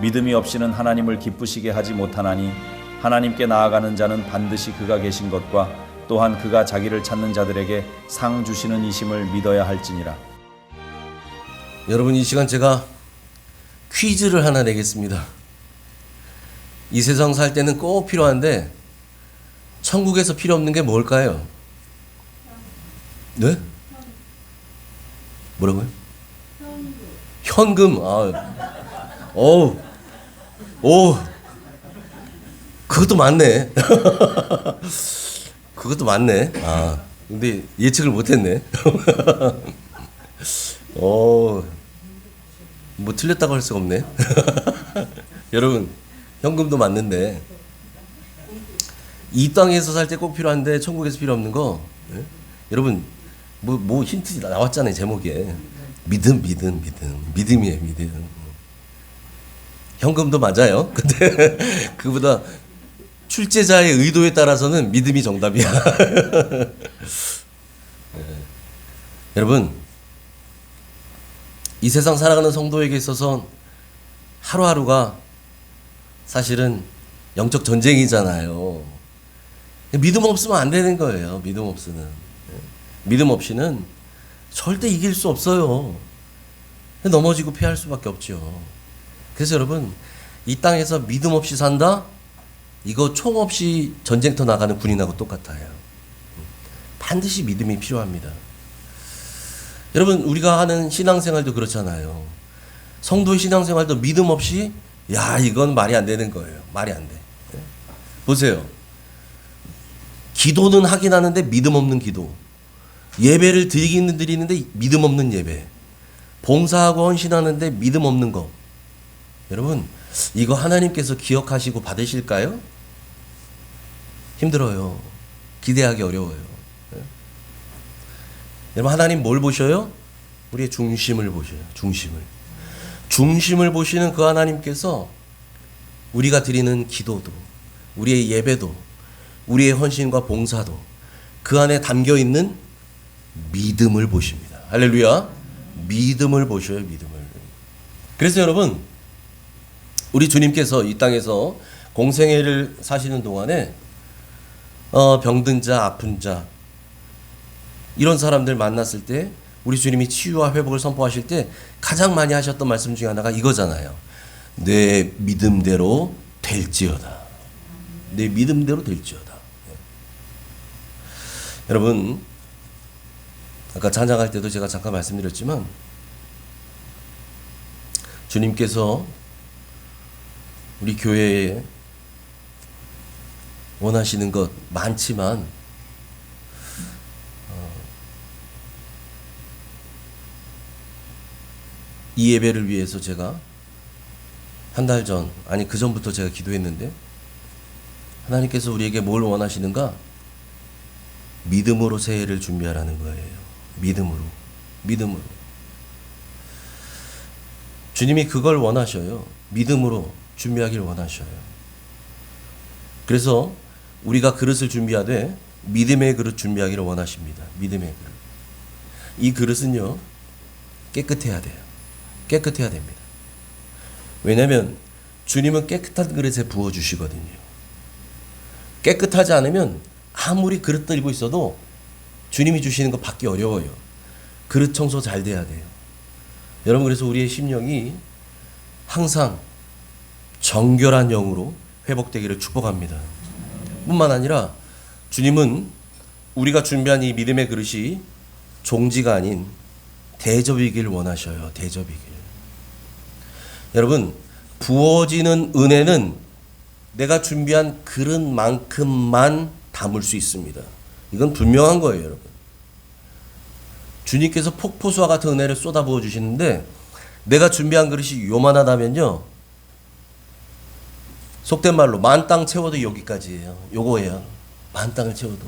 믿음이 없이는 하나님을 기쁘시게 하지 못하나니 하나님께 나아가는 자는 반드시 그가 계신 것과 또한 그가 자기를 찾는 자들에게 상 주시는 이심을 믿어야 할지니라. 여러분, 이 시간 제가 퀴즈를 하나 내겠습니다. 이 세상 살 때는 꼭 필요한데 천국에서 필요 없는 게 뭘까요? 네? 뭐라고요? 현금. 그것도 맞네. 그것도 맞네. 근데 예측을 못했네. 뭐 틀렸다고 할 수가 없네. 여러분, 현금도 맞는데 이 땅에서 살 때 꼭 필요한데 천국에서 필요 없는 거, 예? 여러분, 뭐 힌트 나왔잖아요. 제목에 믿음이에요. 믿음. 현금도 맞아요. 근데 그보다 출제자의 의도에 따라서는 믿음이 정답이야. 예. 여러분, 이 세상 살아가는 성도에게 있어서 하루하루가 사실은 영적 전쟁이잖아요. 믿음 없으면 안 되는 거예요. 믿음 없이는. 믿음 없이는 절대 이길 수 없어요. 넘어지고 피할 수밖에 없죠. 그래서 여러분, 이 땅에서 믿음 없이 산다? 이거 총 없이 전쟁터 나가는 군인하고 똑같아요. 반드시 믿음이 필요합니다. 여러분, 우리가 하는 신앙생활도 그렇잖아요. 성도의 신앙생활도 믿음 없이, 이건 말이 안 되는 거예요. 말이 안 돼. 보세요. 기도는 하긴 하는데 믿음 없는 기도. 예배를 드리기는 드리는데 믿음 없는 예배. 봉사하고 헌신하는데 믿음 없는 거. 여러분, 이거 하나님께서 기억하시고 받으실까요? 힘들어요. 기대하기 어려워요. 여러분, 하나님 뭘 보셔요? 우리의 중심을 보셔요. 중심을 보시는 그 하나님께서 우리가 드리는 기도도, 우리의 예배도, 우리의 헌신과 봉사도 그 안에 담겨 있는 믿음을 보십니다. 할렐루야. 믿음을 보셔요. 믿음을. 그래서 여러분, 우리 주님께서 이 땅에서 공생애를 사시는 동안에 병든 자, 아픈 자, 이런 사람들 만났을 때 우리 주님이 치유와 회복을 선포하실 때 가장 많이 하셨던 말씀 중에 하나가 이거잖아요. 내 믿음대로 될지어다. 내 믿음대로 될지어다. 여러분, 아까 찬양할 때도 제가 잠깐 말씀드렸지만 주님께서 우리 교회에 원하시는 것 많지만 이 예배를 위해서 제가 한 달 전, 아니 그 전부터 제가 기도했는데 하나님께서 우리에게 뭘 원하시는가? 믿음으로 새해를 준비하라는 거예요. 믿음으로. 주님이 그걸 원하셔요. 믿음으로 준비하기를 원하셔요. 그래서 우리가 그릇을 준비하되 믿음의 그릇 준비하기를 원하십니다. 믿음의 그릇. 이 그릇은요, 깨끗해야 돼요. 깨끗해야 됩니다. 왜냐하면 주님은 깨끗한 그릇에 부어주시거든요. 깨끗하지 않으면 아무리 그릇 들고 있어도 주님이 주시는 거 받기 어려워요. 그릇 청소 잘 돼야 돼요. 여러분, 그래서 우리의 심령이 항상 정결한 영으로 회복되기를 축복합니다. 뿐만 아니라 주님은 우리가 준비한 이 믿음의 그릇이 종지가 아닌 대접이길 원하셔요. 대접이길. 여러분, 부어지는 은혜는 내가 준비한 그릇만큼만 담을 수 있습니다. 이건 분명한 거예요, 여러분. 주님께서 폭포수와 같은 은혜를 쏟아 부어 주시는데 내가 준비한 그릇이 요만하다면요, 속된 말로 만땅 채워도 여기까지예요. 요거예요. 만땅을 채워도.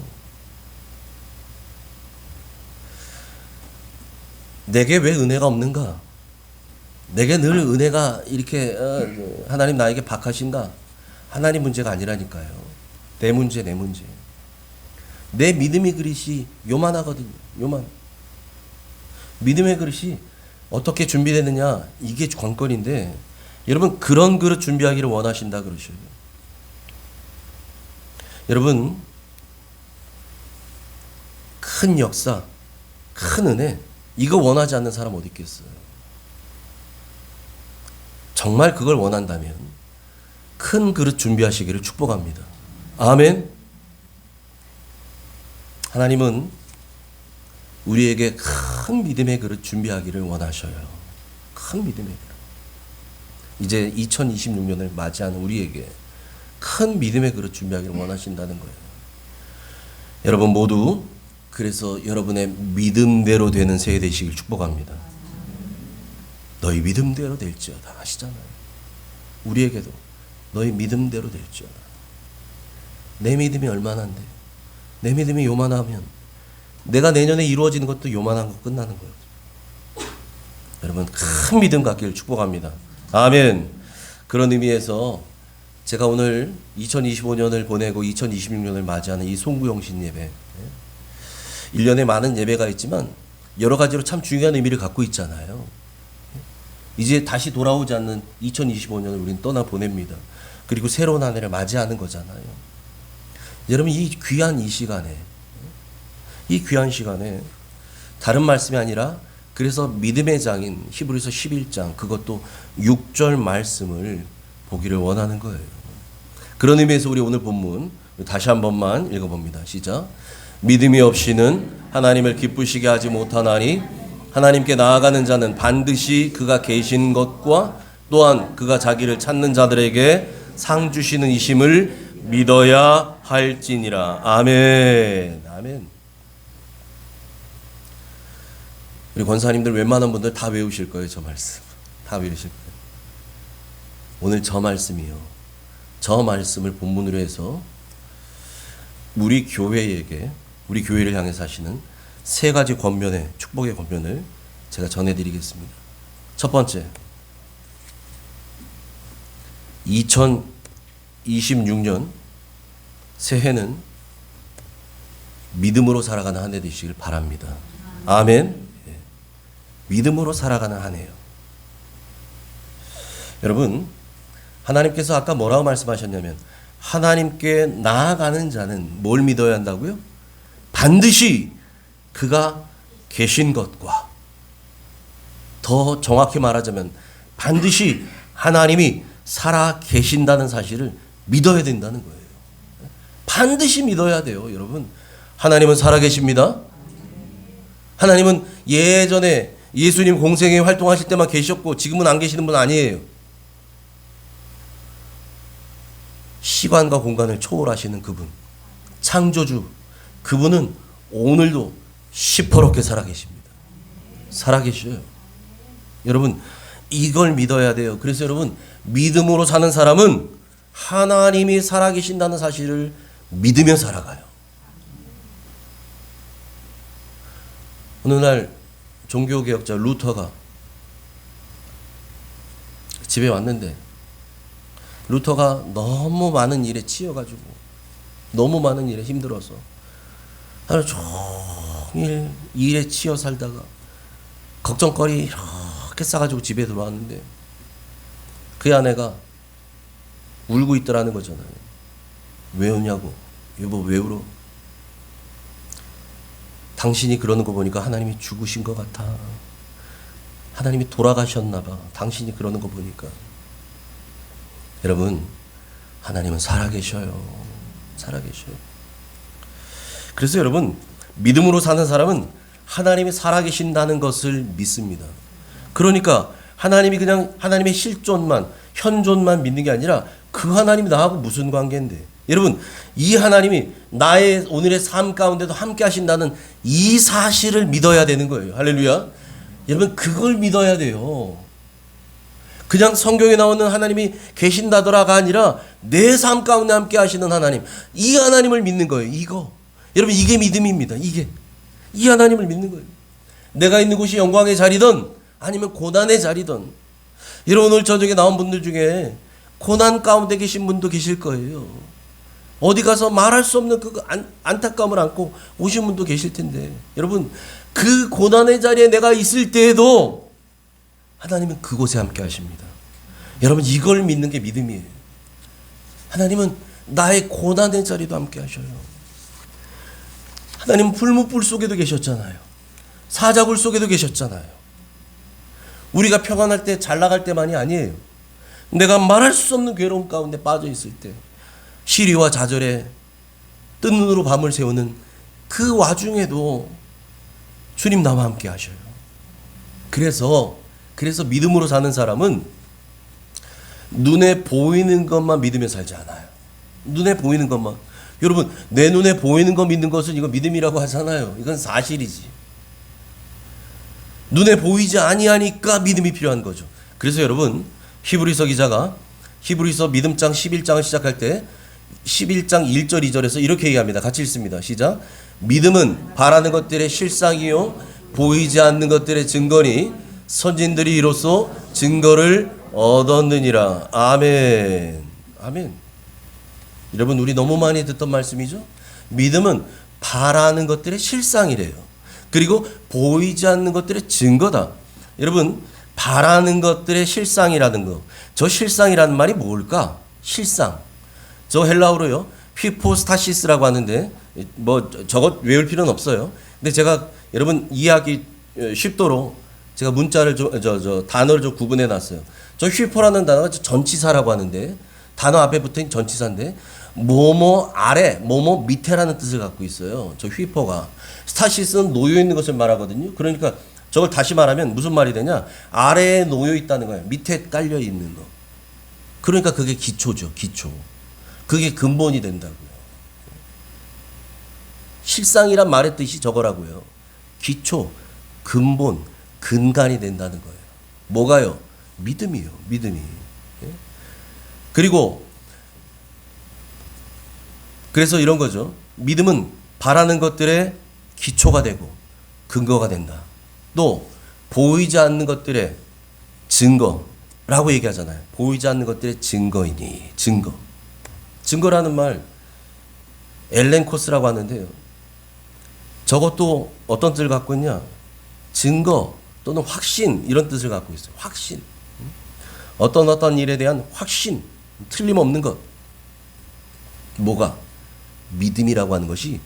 내게 왜 은혜가 없는가? 내게 늘 은혜가 이렇게 하나님 나에게 박하신가? 하나님 문제가 아니라니까요. 내 문제. 내 믿음의 그릇이 요만하거든요. 믿음의 그릇이 어떻게 준비되느냐, 이게 관건인데 여러분 그런 그릇 준비하기를 원하신다 그러셔요. 여러분 큰 역사, 큰 은혜 이거 원하지 않는 사람 어디 있겠어요? 정말 그걸 원한다면 큰 그릇 준비하시기를 축복합니다. 아멘. 하나님은 우리에게 큰 믿음의 그릇 준비하기를 원하셔요. 큰 믿음의 그릇. 이제 2026년을 맞이하는 우리에게 큰 믿음의 그릇 준비하기를 원하신다는 거예요. 여러분 모두 그래서 여러분의 믿음대로 되는 새해 되시길 축복합니다. 너희 믿음대로 될지어다 하시잖아요. 우리에게도 너희 믿음대로 될지어다. 내 믿음이 얼마나인데? 내 믿음이 요만하면 내가 내년에 이루어지는 것도 요만한 거 끝나는 거예요. 여러분 큰 믿음 갖기를 축복합니다. 아멘. 그런 의미에서 제가 오늘 2025년을 보내고 2026년을 맞이하는 이 송구영신 예배 1년에 많은 예배가 있지만 여러 가지로 참 중요한 의미를 갖고 있잖아요. 이제 다시 돌아오지 않는 2025년을 우리는 떠나보냅니다. 그리고 새로운 한 해를 맞이하는 거잖아요. 여러분 이 귀한 시간에 다른 말씀이 아니라 그래서 믿음의 장인 히브리서 11장 그것도 6절 말씀을 보기를 원하는 거예요. 그런 의미에서 우리 오늘 본문 다시 한 번만 읽어봅니다. 시작. 믿음이 없이는 하나님을 기쁘시게 하지 못하나니 하나님께 나아가는 자는 반드시 그가 계신 것과 또한 그가 자기를 찾는 자들에게 상 주시는 이심을 믿어야 할지니라. 아멘. 아멘. 우리 권사님들 웬만한 분들 다 외우실 거예요. 저 말씀 다 외우실 거예요. 오늘 저 말씀이요. 저 말씀을 본문으로 해서 우리 교회에게 우리 교회를 향해서 하시는 세 가지 권면의 축복의 권면을 제가 전해드리겠습니다. 첫 번째, 2026년 새해는 믿음으로 살아가는 한 해 되시길 바랍니다. 아멘. 예. 믿음으로 살아가는 한 해요. 여러분 하나님께서 아까 뭐라고 말씀하셨냐면 하나님께 나아가는 자는 뭘 믿어야 한다고요? 반드시 그가 계신 것과 더 정확히 말하자면 반드시 하나님이 살아 계신다는 사실을 믿어야 된다는 거예요. 반드시 믿어야 돼요. 여러분 하나님은 살아 계십니다. 하나님은 예전에 예수님 공생에 활동하실 때만 계셨고 지금은 안 계시는 분 아니에요. 시간과 공간을 초월하시는 그분, 창조주, 그분은 오늘도 시퍼렇게 살아계십니다. 살아계셔요. 여러분 이걸 믿어야 돼요. 그래서 여러분 믿음으로 사는 사람은 하나님이 살아계신다는 사실을 믿으며 살아가요. 어느 날 종교개혁자 루터가 집에 왔는데 루터가 너무 많은 일에 치여가지고 너무 많은 일에 힘들어서 하루 종일 일에 치여 살다가 걱정거리 이렇게 싸가지고 집에 들어왔는데 그 아내가 울고 있더라는 거잖아요. 왜 우냐고. 여보 왜 울어? 당신이 그러는 거 보니까 하나님이 죽으신 것 같아. 하나님이 돌아가셨나 봐. 당신이 그러는 거 보니까. 여러분 하나님은 살아계셔요. 살아계셔요. 그래서 여러분 믿음으로 사는 사람은 하나님이 살아계신다는 것을 믿습니다. 그러니까 하나님이 그냥 하나님의 실존만 현존만 믿는 게 아니라 그 하나님이 나하고 무슨 관계인데. 여러분 이 하나님이 나의 오늘의 삶 가운데도 함께 하신다는 이 사실을 믿어야 되는 거예요. 할렐루야. 여러분 그걸 믿어야 돼요. 그냥 성경에 나오는 하나님이 계신다더라가 아니라 내 삶 가운데 함께 하시는 하나님, 이 하나님을 믿는 거예요. 이거 여러분 이게 믿음입니다. 이게 이 하나님을 믿는 거예요. 내가 있는 곳이 영광의 자리든 아니면 고난의 자리든. 여러분 오늘 저녁에 나온 분들 중에 고난 가운데 계신 분도 계실 거예요. 어디 가서 말할 수 없는 그 안타까움을 안고 오신 분도 계실 텐데 여러분 그 고난의 자리에 내가 있을 때에도 하나님은 그곳에 함께 하십니다. 여러분, 이걸 믿는 게 믿음이에요. 하나님은 나의 고난의 자리도 함께 하셔요. 하나님은 풀무불 속에도 계셨잖아요. 사자굴 속에도 계셨잖아요. 우리가 평안할 때, 잘 나갈 때만이 아니에요. 내가 말할 수 없는 괴로움 가운데 빠져 있을 때, 시리와 좌절에 뜬 눈으로 밤을 새우는 그 와중에도 주님 나와 함께 하셔요. 그래서 믿음으로 사는 사람은 눈에 보이는 것만 믿으며 살지 않아요. 눈에 보이는 것만. 여러분, 내 눈에 보이는 거 믿는 것은 이거 믿음이라고 하잖아요. 이건 사실이지. 눈에 보이지 아니하니까 믿음이 필요한 거죠. 그래서 여러분, 히브리서 기자가 히브리서 믿음장 11장을 시작할 때 11장 1절 2절에서 이렇게 얘기합니다. 같이 읽습니다. 시작. 믿음은 바라는 것들의 실상이요 보이지 않는 것들의 증거니 선진들이 이로써 증거를 얻었느니라. 아멘. 아멘. 여러분, 우리 너무 많이 듣던 말씀이죠. 믿음은 바라는 것들의 실상이래요. 그리고 보이지 않는 것들의 증거다. 여러분, 바라는 것들의 실상이라는 거. 저 실상이라는 말이 뭘까? 실상. 저 헬라어로요, 휘포스타시스라고 하는데 뭐 저것 외울 필요는 없어요. 근데 제가 여러분 이해하기 쉽도록 제가 문자를 단어를 좀 구분해 놨어요. 저 휘포라는 단어가 전치사라고 하는데, 단어 앞에 붙은 전치사인데 뭐뭐 아래, 뭐뭐 밑에라는 뜻을 갖고 있어요. 저 휘포가. 스타시스는 놓여 있는 것을 말하거든요. 그러니까 저걸 다시 말하면 무슨 말이 되냐? 아래에 놓여 있다는 거예요. 밑에 깔려 있는 거. 그러니까 그게 기초죠. 기초. 그게 근본이 된다고요. 실상이란 말의 뜻이 저거라고요. 기초, 근본, 근간이 된다는 거예요. 뭐가요? 믿음이요. 믿음이. 그리고 그래서 이런 거죠. 믿음은 바라는 것들의 기초가 되고 근거가 된다. 또 보이지 않는 것들의 증거라고 얘기하잖아요. 보이지 않는 것들의 증거이니. 증거. 증거라는 말 엘렌 코스라고 하는데요. 저것도 어떤 뜻을 갖고 있냐? 증거 또는 확신, 이런 뜻을 갖고 있어요. 확신. 어떤 일에 대한 확신, 틀림없는 것. 뭐가? 믿음이라고 하는 것이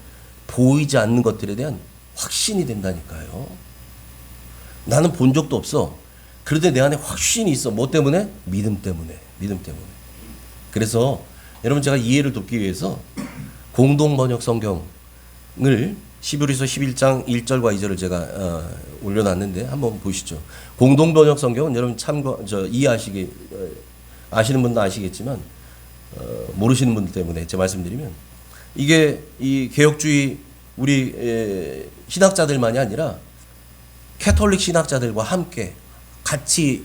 보이지 않는 것들에 대한 확신이 된다니까요. 나는 본 적도 없어. 그런데 내 안에 확신이 있어. 뭐 때문에? 믿음 때문에. 믿음 때문에. 그래서 여러분, 제가 이해를 돕기 위해서 공동번역 성경을 히브리서 11장 1절과 2절을 제가 올려놨는데 한번 보시죠. 공동번역 성경은 여러분 이해하시기 아시는 분도 아시겠지만 모르시는 분들 때문에 제 말씀드리면, 이게 이 개혁주의 우리 신학자들만이 아니라 캐톨릭 신학자들과 함께 같이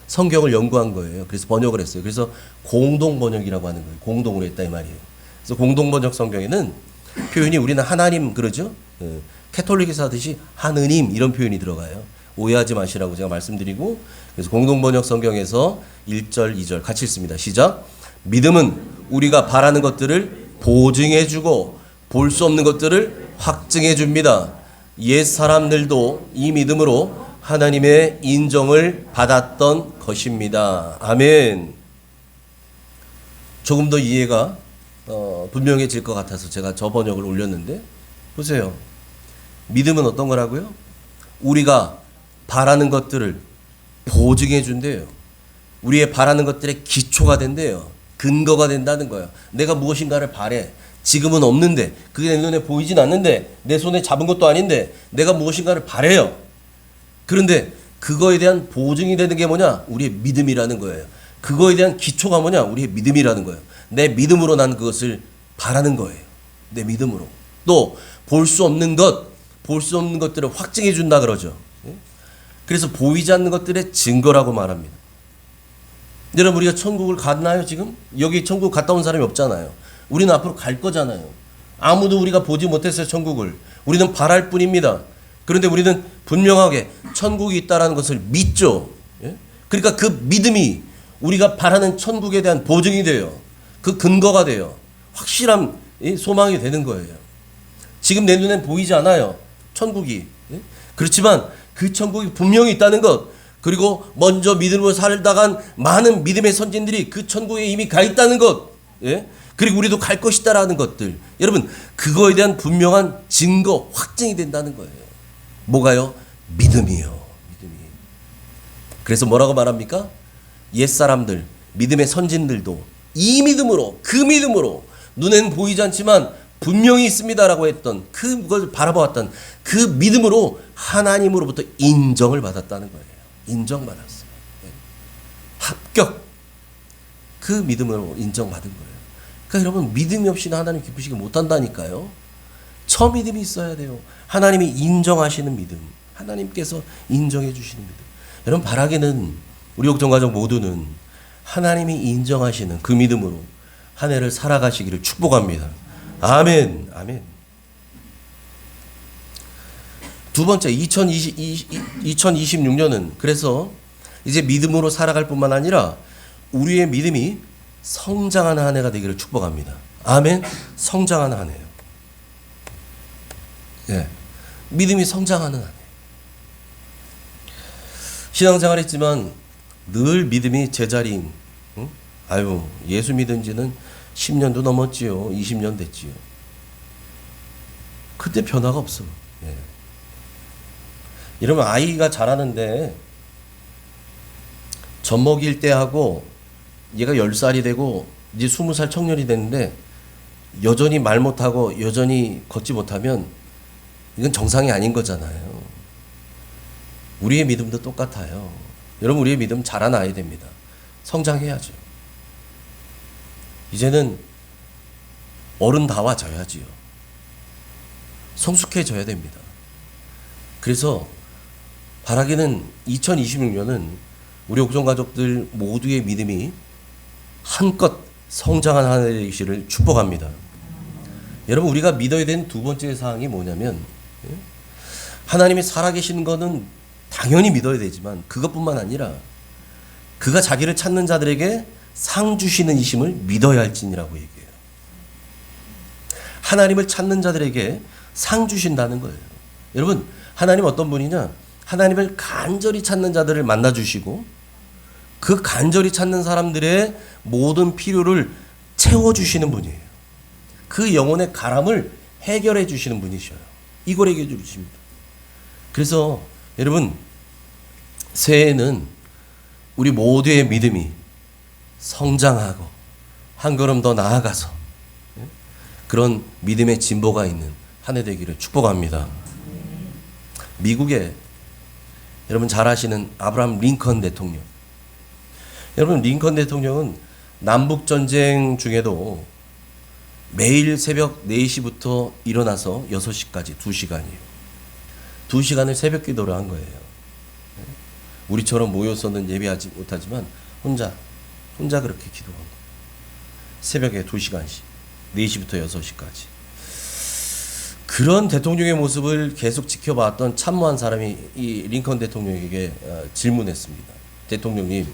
성경을 연구한 거예요. 그래서 번역을 했어요. 그래서 공동번역이라고 하는 거예요. 공동으로 했다 이 말이에요. 그래서 공동번역 성경에는 표현이 우리는 하나님 그러죠. 캐톨릭에서 하듯이 하느님 이런 표현이 들어가요. 오해하지 마시라고 제가 말씀드리고, 그래서 공동번역 성경에서 1절 2절 같이 읽습니다. 시작. 믿음은 우리가 바라는 것들을 보증해주고 볼 수 없는 것들을 확증해줍니다. 옛 사람들도 이 믿음으로 하나님의 인정을 받았던 것입니다. 아멘. 조금 더 이해가 분명해질 것 같아서 제가 저 번역을 올렸는데, 보세요. 믿음은 어떤 거라고요? 우리가 바라는 것들을 보증해 준대요. 우리의 바라는 것들의 기초가 된대요. 근거가 된다는 거예요. 내가 무엇인가를 바래. 지금은 없는데, 그게 내 눈에 보이진 않는데, 내 손에 잡은 것도 아닌데 내가 무엇인가를 바래요. 그런데 그거에 대한 보증이 되는 게 뭐냐? 우리의 믿음이라는 거예요. 그거에 대한 기초가 뭐냐? 우리의 믿음이라는 거예요. 내 믿음으로 난 그것을 바라는 거예요. 내 믿음으로. 또 볼 수 없는 것들을 확증해 준다 그러죠. 그래서 보이지 않는 것들의 증거라고 말합니다. 여러분, 우리가 천국을 갔나요 지금? 여기 천국 갔다 온 사람이 없잖아요. 우리는 앞으로 갈 거잖아요. 아무도 우리가 보지 못했어요, 천국을. 우리는 바랄 뿐입니다. 그런데 우리는 분명하게 천국이 있다는 것을 믿죠. 그러니까 그 믿음이 우리가 바라는 천국에 대한 보증이 돼요. 그 근거가 돼요. 확실한 소망이 되는 거예요. 지금 내 눈엔 보이지 않아요, 천국이. 그렇지만 그 천국이 분명히 있다는 것, 그리고 먼저 믿음으로 살다간 많은 믿음의 선진들이 그 천국에 이미 가 있다는 것, 예? 그리고 우리도 갈 것이다라는 것들, 여러분 그거에 대한 분명한 증거, 확증이 된다는 거예요. 뭐가요? 믿음이요. 믿음이. 그래서 뭐라고 말합니까? 옛사람들, 믿음의 선진들도 이 믿음으로, 그 믿음으로, 눈에는 보이지 않지만 분명히 있습니다라고 했던 그걸 바라보았던 그 믿음으로 하나님으로부터 인정을 받았다는 거예요. 인정받았어요. 예. 합격. 그 믿음으로 인정받은 거예요. 그러니까 여러분, 믿음이 없이는 하나님 기쁘시게 못한다니까요. 저 믿음이 있어야 돼요. 하나님이 인정하시는 믿음, 하나님께서 인정해 주시는 믿음. 여러분, 바라기는 우리 옥정가족 모두는 하나님이 인정하시는 그 믿음으로 한 해를 살아가시기를 축복합니다. 아멘. 아멘. 두 번째, 2026년은 그래서 이제 믿음으로 살아갈 뿐만 아니라 우리의 믿음이 성장하는 한 해가 되기를 축복합니다. 아멘. 성장하는 한 해요. 예. 믿음이 성장하는 한 해. 신앙생활 했지만 늘 믿음이 제자리인, 응? 아유, 예수 믿은 지는 10년도 넘었지요. 20년 됐지요. 그때 변화가 없어. 예. 이러면 아이가 자라는데 젖 먹일 때 하고 얘가 10살이 되고 이제 20살 청년이 됐는데 여전히 말 못하고 여전히 걷지 못하면 이건 정상이 아닌 거잖아요. 우리의 믿음도 똑같아요. 여러분, 우리의 믿음 자라나야 됩니다. 성장해야죠. 이제는 어른다워져야지요. 성숙해져야 됩니다. 그래서 바라기는 2026년은 우리 옥정 가족들 모두의 믿음이 한껏 성장한 한 해 되기를 축복합니다. 여러분, 우리가 믿어야 되는 두 번째 사항이 뭐냐면, 하나님이 살아계시는 것은 당연히 믿어야 되지만 그것뿐만 아니라 그가 자기를 찾는 자들에게 상 주시는 이심을 믿어야 할지니라고 얘기해요. 하나님을 찾는 자들에게 상 주신다는 거예요. 여러분, 하나님 어떤 분이냐? 하나님을 간절히 찾는 자들을 만나 주시고 그 간절히 찾는 사람들의 모든 필요를 채워 주시는 분이에요. 그 영혼의 가람을 해결해 주시는 분이셔요. 이걸 해결해 주십니다. 그래서 여러분, 새해에는 우리 모두의 믿음이 성장하고 한 걸음 더 나아가서 그런 믿음의 진보가 있는 한 해 되기를 축복합니다. 미국에 여러분 잘 아시는 아브라함 링컨 대통령. 여러분, 링컨 대통령은 남북전쟁 중에도 매일 새벽 4시부터 일어나서 6시까지 2시간이에요. 2시간을 새벽 기도를 한 거예요. 우리처럼 모여서는 예배하지 못하지만 혼자 그렇게 기도한 거예요. 새벽에 2시간씩 4시부터 6시까지. 그런 대통령의 모습을 계속 지켜봤던 참모한 사람이 이 링컨 대통령에게 질문했습니다. 대통령님,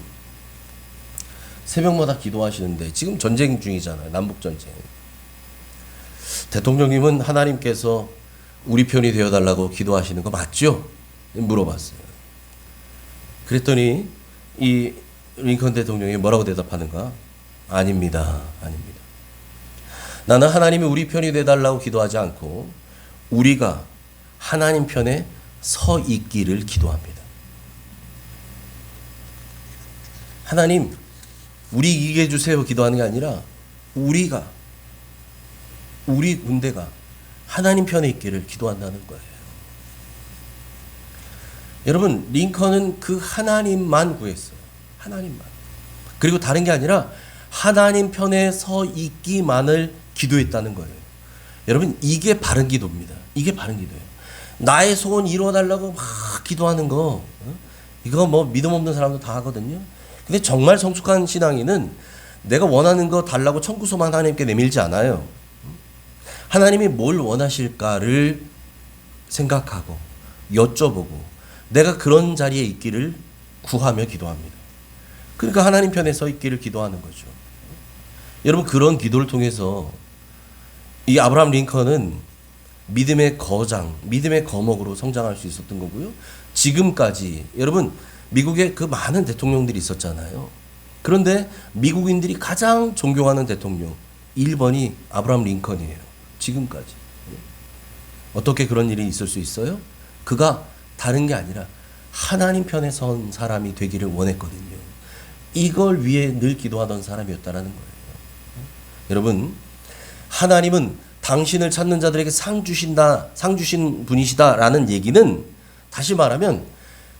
새벽마다 기도하시는데 지금 전쟁 중이잖아요. 남북전쟁. 대통령님은 하나님께서 우리 편이 되어달라고 기도하시는 거 맞죠? 물어봤어요. 그랬더니 이 링컨 대통령이 뭐라고 대답하는가? 아닙니다. 아닙니다. 나는 하나님이 우리 편이 되어달라고 기도하지 않고 우리가 하나님 편에 서 있기를 기도합니다. 하나님, 우리 이기게 해주세요 기도하는 게 아니라 우리 군대가 하나님 편에 있기를 기도한다는 거예요. 여러분, 링컨은 그 하나님만 구했어요. 하나님만. 그리고 다른 게 아니라 하나님 편에 서 있기만을 기도했다는 거예요. 여러분, 이게 바른 기도입니다. 이게 바른 기도예요. 나의 소원 이루어달라고 막 기도하는 거, 이거 뭐 믿음 없는 사람도 다 하거든요. 근데 정말 성숙한 신앙인은 내가 원하는 거 달라고 청구서만 하나님께 내밀지 않아요. 하나님이 뭘 원하실까를 생각하고 여쭤보고 내가 그런 자리에 있기를 구하며 기도합니다. 그러니까 하나님 편에 서 있기를 기도하는 거죠. 여러분, 그런 기도를 통해서 이 아브라함 링컨은 믿음의 거장, 믿음의 거목으로 성장할 수 있었던 거고요. 지금까지 여러분, 미국에 그 많은 대통령들이 있었잖아요. 그런데 미국인들이 가장 존경하는 대통령 1번이 아브라함 링컨이에요. 지금까지. 어떻게 그런 일이 있을 수 있어요? 그가 다른 게 아니라 하나님 편에 선 사람이 되기를 원했거든요. 이걸 위해 늘 기도하던 사람이었다라는 거예요. 여러분, 하나님은 당신을 찾는 자들에게 상 주신 분이시다라는 얘기는 다시 말하면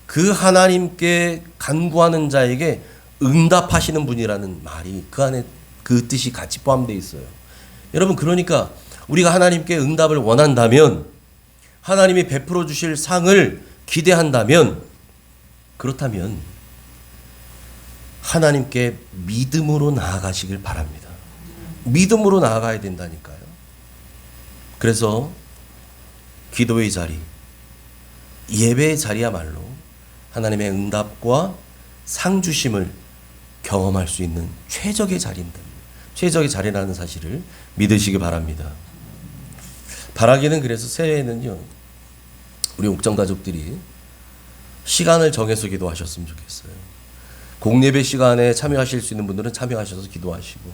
그 하나님께 간구하는 자에게 응답하시는 분이라는 말이 그 안에 그 뜻이 같이 포함되어 있어요. 여러분, 그러니까 우리가 하나님께 응답을 원한다면, 하나님이 베풀어 주실 상을 기대한다면, 그렇다면 하나님께 믿음으로 나아가시길 바랍니다. 믿음으로 나아가야 된다니까요. 그래서 기도의 자리, 예배의 자리야말로 하나님의 응답과 상 주심을 경험할 수 있는 최적의 자리입니다. 최적의 자리라는 사실을 믿으시기 바랍니다. 바라기는 그래서 새해에는요, 우리 옥정 가족들이 시간을 정해서 기도하셨으면 좋겠어요. 공예배 시간에 참여하실 수 있는 분들은 참여하셔서 기도하시고,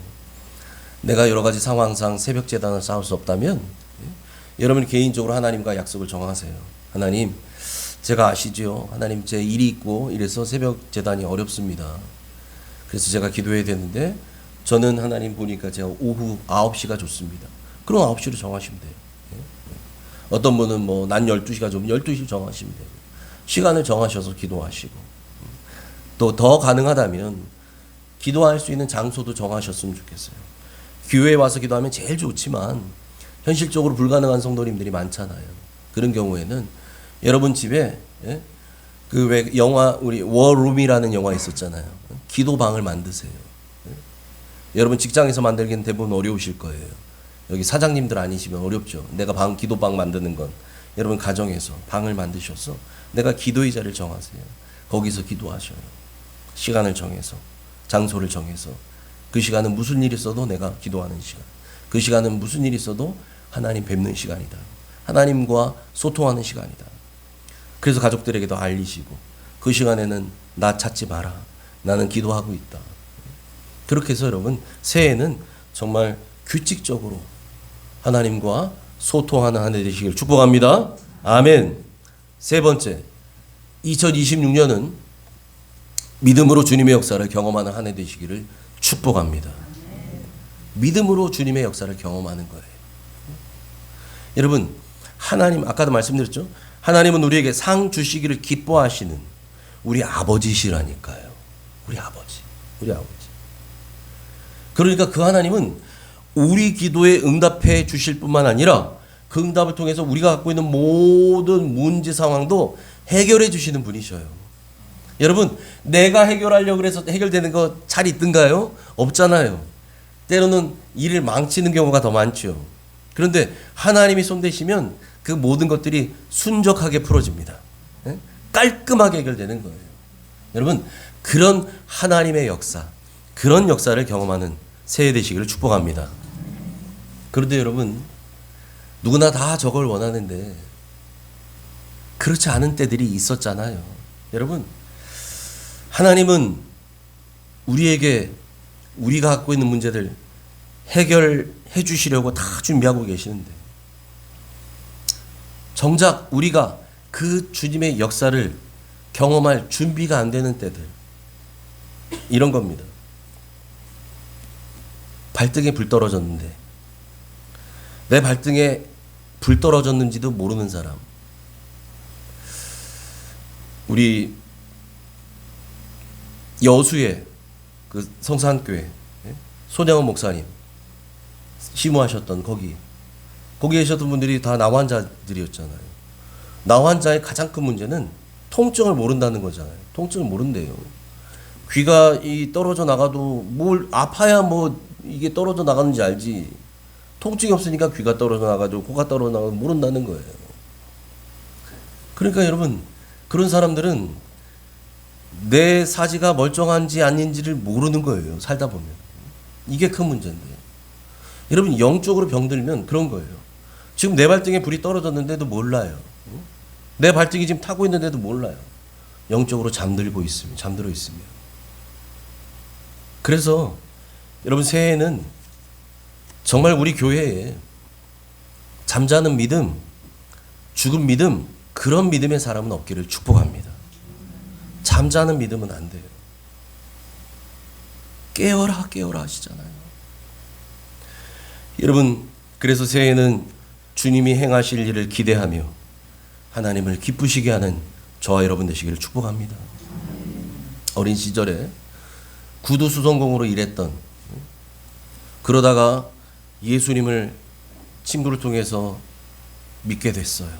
내가 여러 가지 상황상 새벽 제단을 쌓을 수 없다면 여러분 개인적으로 하나님과 약속을 정하세요. 하나님, 제가 아시죠? 하나님, 제 일이 있고 이래서 새벽 제단이 어렵습니다. 그래서 제가 기도해야 되는데 저는 하나님 보니까 제가 오후 9시가 좋습니다. 그럼 9시로 정하시면 돼요. 어떤 분은 뭐 난 12시가 좋으면 12시 정하시면 돼요. 시간을 정하셔서 기도하시고, 또 더 가능하다면 기도할 수 있는 장소도 정하셨으면 좋겠어요. 교회에 와서 기도하면 제일 좋지만 현실적으로 불가능한 성도님들이 많잖아요. 그런 경우에는 여러분 집에 그 왜 영화 우리 워룸이라는 영화 있었잖아요. 기도방을 만드세요. 여러분 직장에서 만들기는 대부분 어려우실 거예요. 여기 사장님들 아니시면 어렵죠. 내가 기도방 만드는 건 여러분 가정에서 방을 만드셔서 내가 기도의 자리를 정하세요. 거기서 기도하셔요. 시간을 정해서, 장소를 정해서, 그 시간은 무슨 일이 있어도 내가 기도하는 시간, 그 시간은 무슨 일이 있어도 하나님 뵙는 시간이다. 하나님과 소통하는 시간이다. 그래서 가족들에게도 알리시고, 그 시간에는 나 찾지 마라. 나는 기도하고 있다. 그렇게 해서 여러분 새해에는 정말 규칙적으로 하나님과 소통하는 한 해 되시길 축복합니다. 아멘. 세 번째, 2026년은 믿음으로 주님의 역사를 경험하는 한 해 되시기를 축복합니다. 믿음으로 주님의 역사를 경험하는 거예요. 여러분, 하나님, 아까도 말씀드렸죠? 하나님은 우리에게 상 주시기를 기뻐하시는 우리 아버지시라니까요. 우리 아버지. 그러니까 그 하나님은 우리 기도에 응답해 주실 뿐만 아니라 그 응답을 통해서 우리가 갖고 있는 모든 문제 상황도 해결해 주시는 분이셔요. 여러분, 내가 해결하려고 해서 해결되는 거 잘 있던가요? 없잖아요. 때로는 일을 망치는 경우가 더 많죠. 그런데 하나님이 손대시면 그 모든 것들이 순적하게 풀어집니다. 깔끔하게 해결되는 거예요. 여러분, 그런 하나님의 역사, 그런 역사를 경험하는 새해 되시기를 축복합니다. 그런데 여러분, 누구나 다 저걸 원하는데 그렇지 않은 때들이 있었잖아요. 여러분, 하나님은 우리에게 우리가 갖고 있는 문제들 해결해 주시려고 다 준비하고 계시는데, 정작 우리가 그 주님의 역사를 경험할 준비가 안 되는 때들, 이런 겁니다. 발등에 불 떨어졌는데 내 발등에 불 떨어졌는지도 모르는 사람. 우리 여수의 그 성산교회 손영원 목사님 시무하셨던 거기 계셨던 분들이 다 나환자들이었잖아요. 나환자의 가장 큰 문제는 통증을 모른다는 거잖아요. 통증을 모른대요. 귀가 떨어져 나가도 뭘 아파야 뭐 이게 떨어져 나가는지 알지. 통증이 없으니까 귀가 떨어져 나가도 코가 떨어져 나가도 모른다는 거예요. 그러니까 여러분, 그런 사람들은 내 사지가 멀쩡한지 아닌지를 모르는 거예요. 살다 보면. 이게 큰 문제인데. 여러분, 영적으로 병들면 그런 거예요. 지금 내 발등에 불이 떨어졌는데도 몰라요. 내 발등이 지금 타고 있는데도 몰라요. 영적으로 잠들어 있습니다. 그래서 여러분 새해에는 정말 우리 교회에 잠자는 믿음, 죽은 믿음, 그런 믿음의 사람은 없기를 축복합니다. 잠자는 믿음은 안 돼요. 깨어라 깨어라 하시잖아요. 여러분 그래서 새해에는 주님이 행하실 일을 기대하며 하나님을 기쁘시게 하는 저와 여러분 되시기를 축복합니다. 어린 시절에 구두수선공으로 일했던, 그러다가 예수님을 친구를 통해서 믿게 됐어요.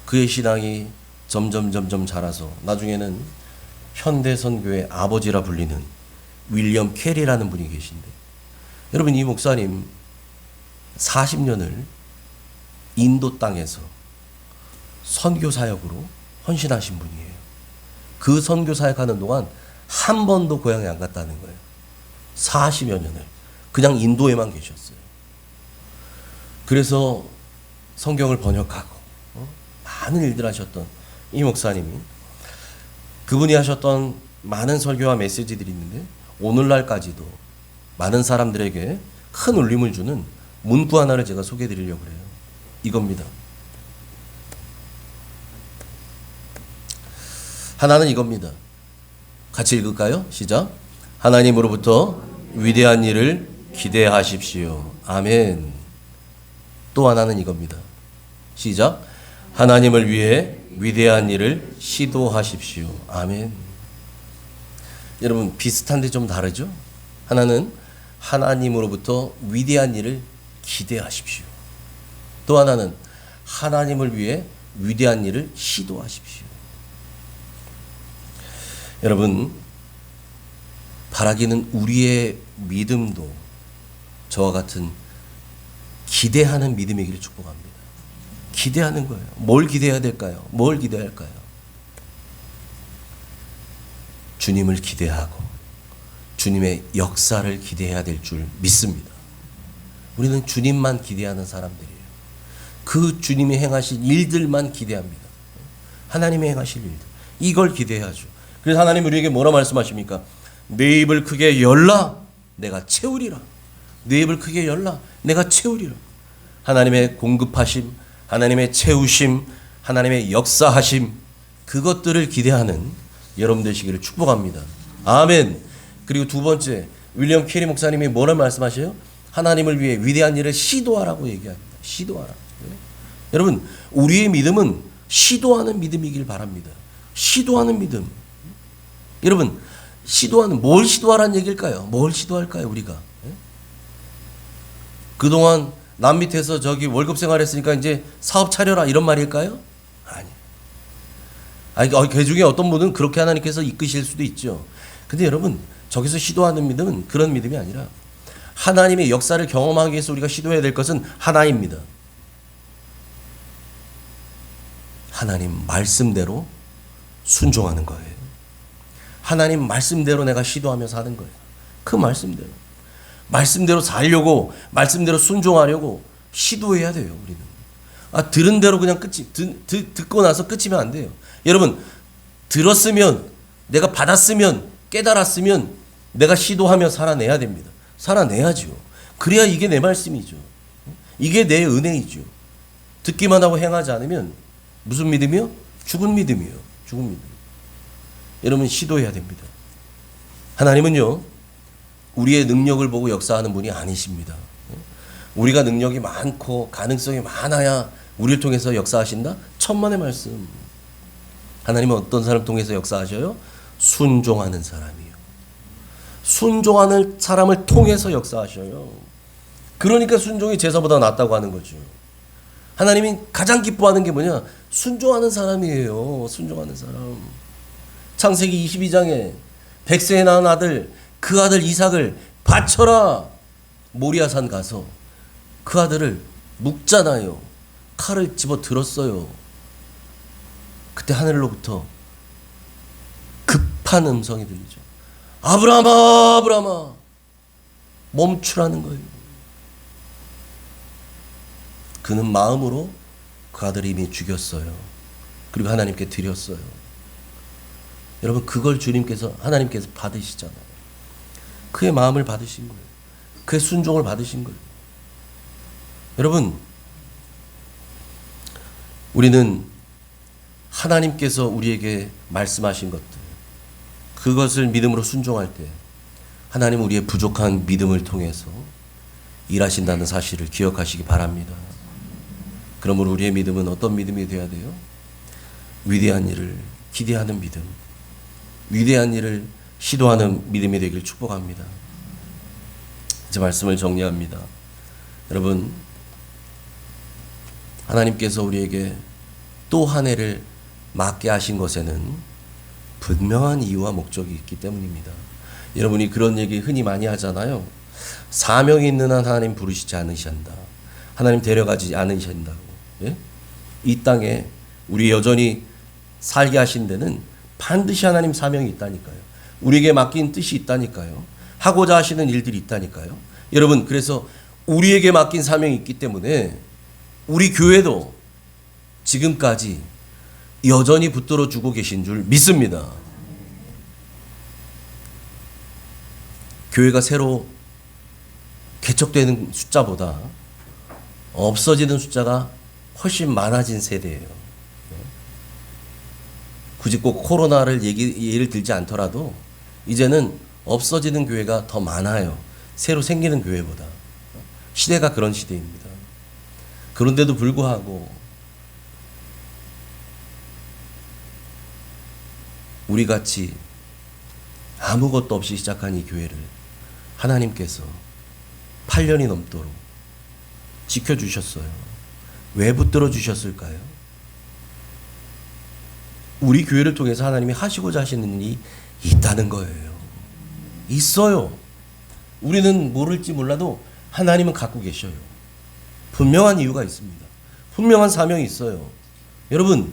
그의 신앙이 점점 자라서 나중에는 현대선교의 아버지라 불리는 윌리엄 캐리라는 분이 계신데, 여러분 이 목사님 40년을 인도 땅에서 선교 사역으로 헌신하신 분이에요. 그 선교 사역하는 동안 한 번도 고향에 안 갔다는 거예요. 40여 년을 그냥 인도에만 계셨어요. 그래서 성경을 번역하고 많은 일들 하셨던 이 목사님이, 그분이 하셨던 많은 설교와 메시지들이 있는데 오늘날까지도 많은 사람들에게 큰 울림을 주는 문구 하나를 제가 소개해 드리려고 해요. 이겁니다. 하나는 이겁니다. 같이 읽을까요? 시작. 하나님으로부터 위대한 일을 기대하십시오. 아멘. 또 하나는 이겁니다. 시작. 하나님을 위해 위대한 일을 시도하십시오. 아멘. 여러분 비슷한데 좀 다르죠? 하나는 하나님으로부터 위대한 일을 기대하십시오. 또 하나는 하나님을 위해 위대한 일을 시도하십시오. 여러분 바라기는 우리의 믿음도 저와 같은 기대하는 믿음이기를 축복합니다. 기대하는 거예요. 뭘 기대해야 될까요? 뭘 기대할까요? 주님을 기대하고 주님의 역사를 기대해야 될 줄 믿습니다. 우리는 주님만 기대하는 사람들이에요. 그 주님이 행하실 일들만 기대합니다. 하나님이 행하실 일들, 이걸 기대해야죠. 그래서 하나님 우리에게 뭐라 말씀하십니까? 내 입을 크게 열라 내가 채우리라. 내 입을 크게 열라 내가 채우리라. 하나님의 공급하심, 하나님의 채우심, 하나님의 역사하심, 그것들을 기대하는 여러분 되시기를 축복합니다. 아멘. 그리고 두 번째, 윌리엄 캐리 목사님이 뭐라 말씀하셔요? 하나님을 위해 위대한 일을 시도하라고 얘기합니다. 시도하라. 네? 여러분 우리의 믿음은 시도하는 믿음이길 바랍니다. 시도하는 믿음. 여러분 시도하는, 뭘 시도하라는 얘기일까요? 뭘 시도할까요 우리가? 네? 그동안 남 밑에서 저기 월급 생활했으니까 이제 사업 차려라 이런 말일까요? 아니, 그 중에 어떤 분은 그렇게 하나님께서 이끄실 수도 있죠. 근데 여러분 저기서 시도하는 믿음은 그런 믿음이 아니라 하나님의 역사를 경험하기 위해서 우리가 시도해야 될 것은 하나입니다. 하나님 말씀대로 순종하는 거예요. 하나님 말씀대로 내가 시도하며 사는 거예요. 그 말씀대로 살려고, 말씀대로 순종하려고 시도해야 돼요. 우리는 들은 대로 그냥 듣고 나서 끝이면 안 돼요. 여러분 들었으면, 내가 받았으면, 깨달았으면 내가 시도하며 살아내야 됩니다. 살아내야죠. 그래야 이게 내 말씀이죠. 이게 내 은혜이죠. 듣기만 하고 행하지 않으면 무슨 믿음이요? 죽은 믿음이요. 죽은 믿음. 여러분 시도해야 됩니다. 하나님은요 우리의 능력을 보고 역사하는 분이 아니십니다. 우리가 능력이 많고 가능성이 많아야 우리를 통해서 역사하신다? 천만의 말씀. 하나님은 어떤 사람을 통해서 역사하셔요? 순종하는 사람이요. 순종하는 사람을 통해서 역사하셔요. 그러니까 순종이 제사보다 낫다고 하는 거죠. 하나님이 가장 기뻐하는 게 뭐냐? 순종하는 사람이에요. 순종하는 사람. 창세기 22장에 100세에 낳은 아들, 그 아들 이삭을 바쳐라. 모리아산 가서 그 아들을 묵잖아요. 칼을 집어 들었어요. 그때 하늘로부터 급한 음성이 들리죠. 아브라함아, 아브라함아, 멈추라는 거예요. 그는 마음으로 그 아들을 이미 죽였어요. 그리고 하나님께 드렸어요. 여러분 그걸 주님께서 하나님께서 받으시잖아요. 그의 마음을 받으신 거예요. 그의 순종을 받으신 거예요. 여러분 우리는 하나님께서 우리에게 말씀하신 것들 그것을 믿음으로 순종할 때 하나님 우리의 부족한 믿음을 통해서 일하신다는 사실을 기억하시기 바랍니다. 그러므로 우리의 믿음은 어떤 믿음이 되어야 돼요? 위대한 일을 기대하는 믿음, 위대한 일을 시도하는 믿음이 되길 축복합니다. 이제 말씀을 정리합니다. 여러분 하나님께서 우리에게 또 한 해를 맞게 하신 것에는 분명한 이유와 목적이 있기 때문입니다. 여러분이 그런 얘기 흔히 많이 하잖아요. 사명이 있는 한 하나님 부르시지 않으신다. 하나님 데려가지 않으신다고. 예? 이 땅에 우리 여전히 살게 하신 데는 반드시 하나님 사명이 있다니까요. 우리에게 맡긴 뜻이 있다니까요. 하고자 하시는 일들이 있다니까요. 여러분 그래서 우리에게 맡긴 사명이 있기 때문에 우리 교회도 지금까지 여전히 붙들어 주고 계신 줄 믿습니다. 교회가 새로 개척되는 숫자보다 없어지는 숫자가 훨씬 많아진 세대예요. 굳이 꼭 코로나를 예를 들지 않더라도 이제는 없어지는 교회가 더 많아요. 새로 생기는 교회보다. 시대가 그런 시대입니다. 그런데도 불구하고 우리같이 아무것도 없이 시작한 이 교회를 하나님께서 8년이 넘도록 지켜주셨어요. 왜 붙들어 주셨을까요? 우리 교회를 통해서 하나님이 하시고자 하시는 일이 있다는 거예요. 있어요. 우리는 모를지 몰라도 하나님은 갖고 계셔요. 분명한 이유가 있습니다. 분명한 사명이 있어요. 여러분,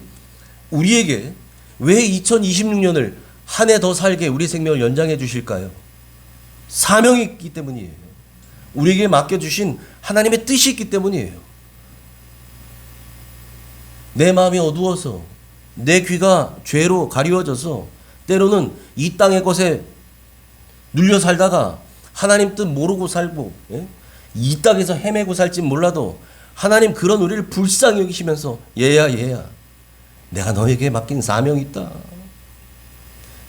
우리에게 왜 2026년을 한 해 더 살게 우리 생명을 연장해 주실까요? 사명이 있기 때문이에요. 우리에게 맡겨주신 하나님의 뜻이 있기 때문이에요. 내 마음이 어두워서 내 귀가 죄로 가리워져서 때로는 이 땅의 것에 눌려 살다가 하나님 뜻 모르고 살고 이 땅에서 헤매고 살진 몰라도 하나님 그런 우리를 불쌍히 여기시면서 얘야 내가 너에게 맡긴 사명이 있다.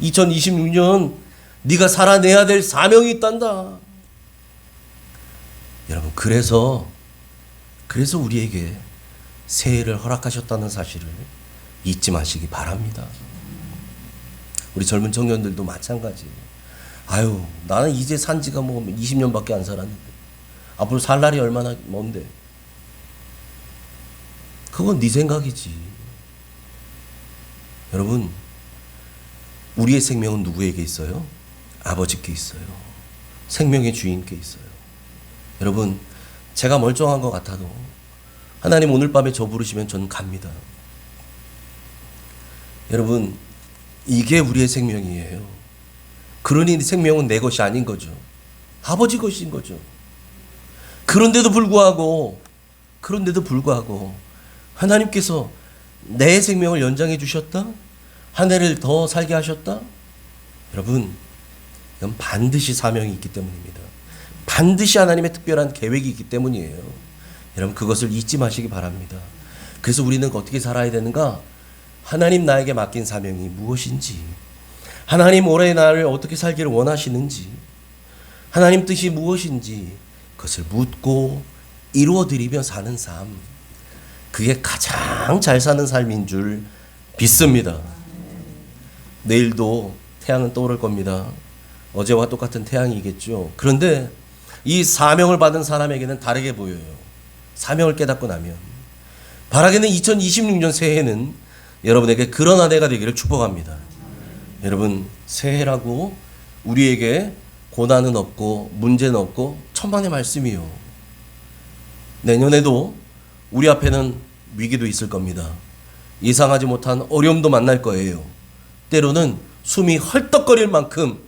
2026년 네가 살아내야 될 사명이 있단다. 여러분 그래서 우리에게 새해를 허락하셨다는 사실을 잊지 마시기 바랍니다. 우리 젊은 청년들도 마찬가지예요. 아유 나는 이제 산 지가 뭐 20년밖에 안 살았는데 앞으로 살 날이 얼마나 먼데. 그건 네 생각이지. 여러분 우리의 생명은 누구에게 있어요? 아버지께 있어요. 생명의 주인께 있어요. 여러분 제가 멀쩡한 것 같아도 하나님 오늘 밤에 저 부르시면 저는 갑니다. 여러분 이게 우리의 생명이에요. 그러니 생명은 내 것이 아닌 거죠. 아버지 것인 거죠. 그런데도 불구하고 하나님께서 내 생명을 연장해 주셨다? 한 해를 더 살게 하셨다? 여러분 이건 반드시 사명이 있기 때문입니다. 반드시 하나님의 특별한 계획이 있기 때문이에요. 여러분 그것을 잊지 마시기 바랍니다. 그래서 우리는 어떻게 살아야 되는가? 하나님 나에게 맡긴 사명이 무엇인지, 하나님 올해 나를 어떻게 살기를 원하시는지, 하나님 뜻이 무엇인지 그것을 묻고 이루어드리며 사는 삶, 그게 가장 잘 사는 삶인 줄 믿습니다. 내일도 태양은 떠오를 겁니다. 어제와 똑같은 태양이겠죠. 그런데 이 사명을 받은 사람에게는 다르게 보여요. 사명을 깨닫고 나면 바라기는 2026년 새해는 여러분에게 그런 한 해가 되기를 축복합니다. 여러분 새해라고 우리에게 고난은 없고 문제는 없고 천만의 말씀이요. 내년에도 우리 앞에는 위기도 있을 겁니다. 예상하지 못한 어려움도 만날 거예요. 때로는 숨이 헐떡거릴 만큼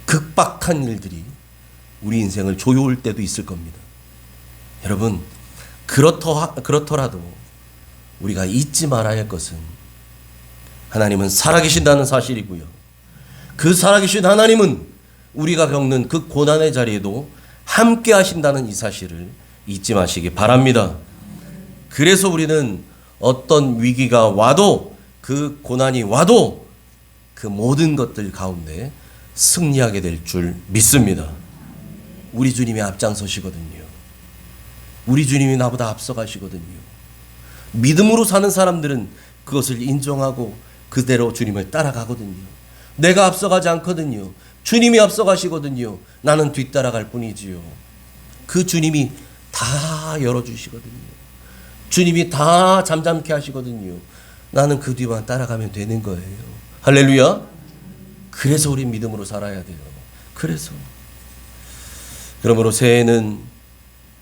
극박한 일들이 우리 인생을 조여올 때도 있을 겁니다. 여러분 그렇더라도 우리가 잊지 말아야 할 것은 하나님은 살아계신다는 사실이고요. 그 살아계신 하나님은 우리가 겪는 그 고난의 자리에도 함께 하신다는 이 사실을 잊지 마시기 바랍니다. 그래서 우리는 어떤 위기가 와도, 그 고난이 와도 그 모든 것들 가운데 승리하게 될 줄 믿습니다. 우리 주님이 앞장서시거든요. 우리 주님이 나보다 앞서가시거든요. 믿음으로 사는 사람들은 그것을 인정하고 그대로 주님을 따라가거든요. 내가 앞서가지 않거든요. 주님이 앞서가시거든요. 나는 뒤따라갈 뿐이지요. 그 주님이 다 열어주시거든요. 주님이 다 잠잠케 하시거든요. 나는 그 뒤만 따라가면 되는 거예요. 할렐루야. 그래서 우리 믿음으로 살아야 돼요. 그래서 그러므로 새해에는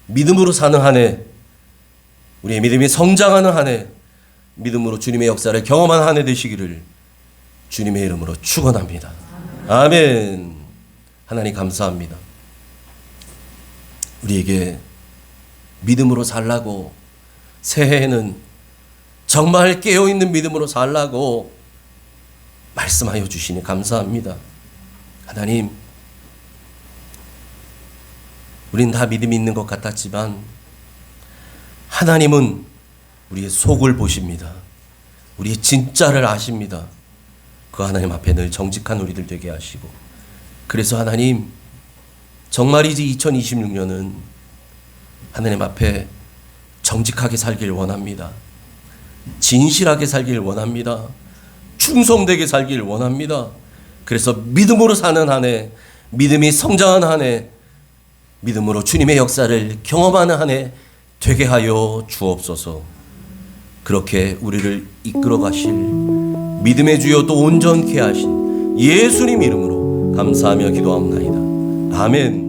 믿음으로 사는 한 해, 우리의 믿음이 성장하는 한 해, 믿음으로 주님의 역사를 경험한 한 해 되시기를 주님의 이름으로 축원합니다. 아멘. 하나님 감사합니다. 우리에게 믿음으로 살라고, 새해에는 정말 깨어있는 믿음으로 살라고 말씀하여 주시니 감사합니다. 하나님, 우린 다 믿음이 있는 것 같았지만 하나님은 우리의 속을 보십니다. 우리의 진짜를 아십니다. 그 하나님 앞에 늘 정직한 우리들 되게 하시고, 그래서 하나님, 정말이지 2026년은 하나님 앞에 정직하게 살길 원합니다. 진실하게 살길 원합니다. 충성되게 살길 원합니다. 그래서 믿음으로 사는 한 해, 믿음이 성장하는 한 해, 믿음으로 주님의 역사를 경험하는 한 해 되게 하여 주옵소서. 그렇게 우리를 이끌어 가실 믿음의 주여 또 온전케 하신 예수님 이름으로 감사하며 기도합나이다. 아멘.